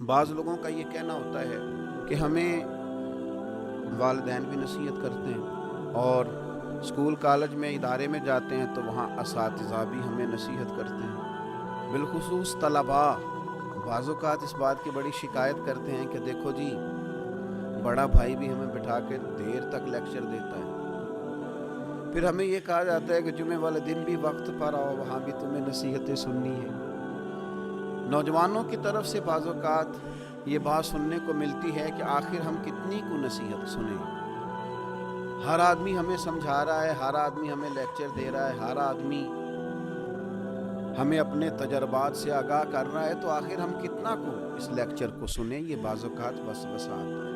بعض لوگوں کا یہ کہنا ہوتا ہے کہ ہمیں والدین بھی نصیحت کرتے ہیں، اور اسکول کالج میں ادارے میں جاتے ہیں تو وہاں اساتذہ بھی ہمیں نصیحت کرتے ہیں، بالخصوص طلباء بعض اوقات اس بات کی بڑی شکایت کرتے ہیں کہ دیکھو جی، بڑا بھائی بھی ہمیں بٹھا کے دیر تک لیکچر دیتا ہے، پھر ہمیں یہ کہا جاتا ہے کہ جمعے والے دن بھی وقت پر آؤ، وہاں بھی تمہیں نصیحتیں سننی ہیں۔ نوجوانوں کی طرف سے بعض اوقات یہ بات سننے کو ملتی ہے کہ آخر ہم کتنی کو نصیحت سنیں، ہر آدمی ہمیں سمجھا رہا ہے، ہر آدمی ہمیں لیکچر دے رہا ہے، ہر آدمی ہمیں اپنے تجربات سے آگاہ کر رہا ہے، تو آخر ہم کتنا کو اس لیکچر کو سنیں، یہ بعض اوقات وسوسہ آتا ہے۔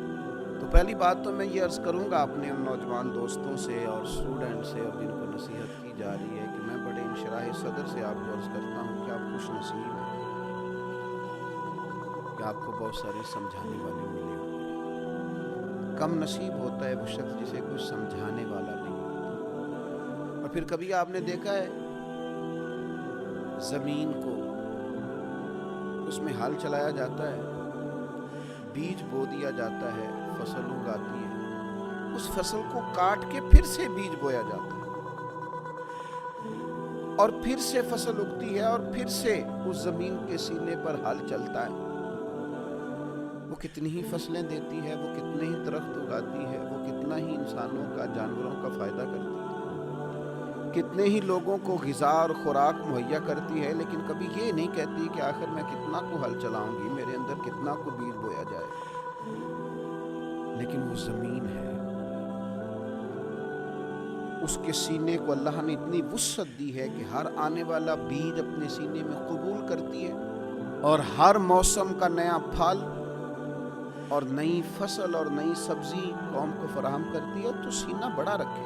تو پہلی بات تو میں یہ عرض کروں گا اپنے ان نوجوان دوستوں سے اور اسٹوڈنٹ سے اور جن کو نصیحت کی جا رہی ہے کہ میں بڑے انشراح صدر سے آپ کو عرض کرتا ہوں کہ آپ خوش نصیب ہیں کہ آپ کو بہت سارے سمجھانے والے ملے ہوئے۔ کم نصیب ہوتا ہے وہ شخص جسے کوئی سمجھانے والا نہیں ہوتا۔ اور پھر کبھی آپ نے دیکھا ہے زمین کو، اس میں ہل چلایا جاتا ہے، بیج بو دیا جاتا ہے، فصل اگاتی ہے، اس فصل کو کاٹ کے پھر سے بیج بویا جاتا ہے، اور پھر سے فصل اگتی ہے، اور پھر سے اس زمین کے سینے پر ہل چلتا ہے۔ وہ کتنی ہی فصلیں دیتی ہے، وہ کتنے ہی درخت اگاتی ہے، وہ کتنا ہی انسانوں کا، جانوروں کا فائدہ کرتی ہے، کتنے ہی لوگوں کو غذا اور خوراک مہیا کرتی ہے، لیکن کبھی یہ نہیں کہتی کہ آخر میں کتنا کو ہل چلاؤں گی، میرے اندر کتنا کو بیج بویا جائے۔ لیکن وہ زمین ہے، اس کے سینے کو اللہ نے اتنی وسعت دی ہے کہ ہر آنے والا بیج اپنے سینے میں قبول کرتی ہے، اور ہر موسم کا نیا پھل اور نئی فصل اور نئی سبزی قوم کو فراہم کرتی ہے۔ تو سینہ بڑا رکھے۔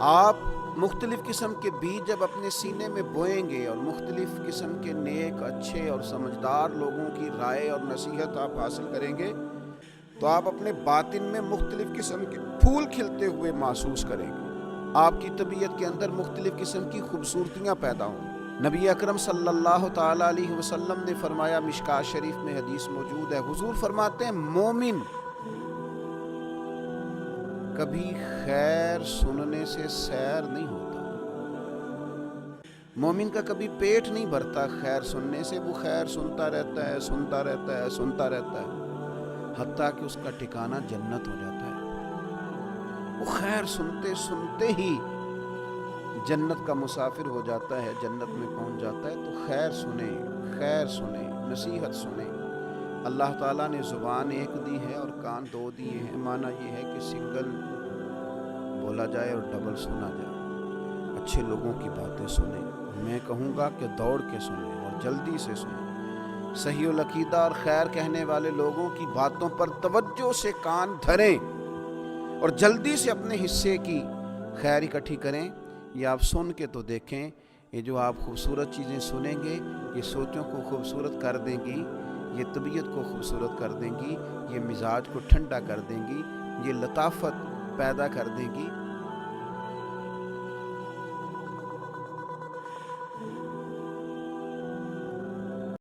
آپ مختلف قسم کے بیج جب اپنے سینے میں بوئیں گے اور مختلف قسم کے نیک، اچھے اور سمجھدار لوگوں کی رائے اور نصیحت آپ حاصل کریں گے، تو آپ اپنے باطن میں مختلف قسم کے پھول کھلتے ہوئے محسوس کریں گے، آپ کی طبیعت کے اندر مختلف قسم کی خوبصورتیاں پیدا ہوں۔ نبی اکرم صلی اللہ تعالی علیہ وسلم نے فرمایا، مشکات شریف میں حدیث موجود ہے، حضور فرماتے ہیں مومن کبھی خیر سننے سے سیر نہیں ہوتا، مومن کا کبھی پیٹ نہیں بھرتا خیر سننے سے، وہ خیر سنتا رہتا ہے، سنتا رہتا ہے، سنتا رہتا ہے، حتیٰ کہ اس کا ٹھکانہ جنت ہو جاتا ہے۔ وہ خیر سنتے سنتے ہی جنت کا مسافر ہو جاتا ہے، جنت میں پہنچ جاتا ہے۔ تو خیر سنیں، خیر سنیں، نصیحت سنیں۔ اللہ تعالیٰ نے زبان ایک دی ہے اور کان دو دیے ہیں، معنی یہ ہے کہ سنگل بولا جائے اور ڈبل سنا جائے۔ اچھے لوگوں کی باتیں سنیں، میں کہوں گا کہ دوڑ کے سنیں اور جلدی سے سنیں۔ صحیح العقیدہ اور خیر کہنے والے لوگوں کی باتوں پر توجہ سے کان دھریں اور جلدی سے اپنے حصے کی خیر اکٹھی کریں۔ یہ آپ سن کے تو دیکھیں، یہ جو آپ خوبصورت چیزیں سنیں گے، یہ سوچوں کو خوبصورت کر دیں گی، یہ طبیعت کو خوبصورت کر دیں گی، یہ مزاج کو ٹھنڈا کر دیں گی، یہ لطافت پیدا کر دیں گی۔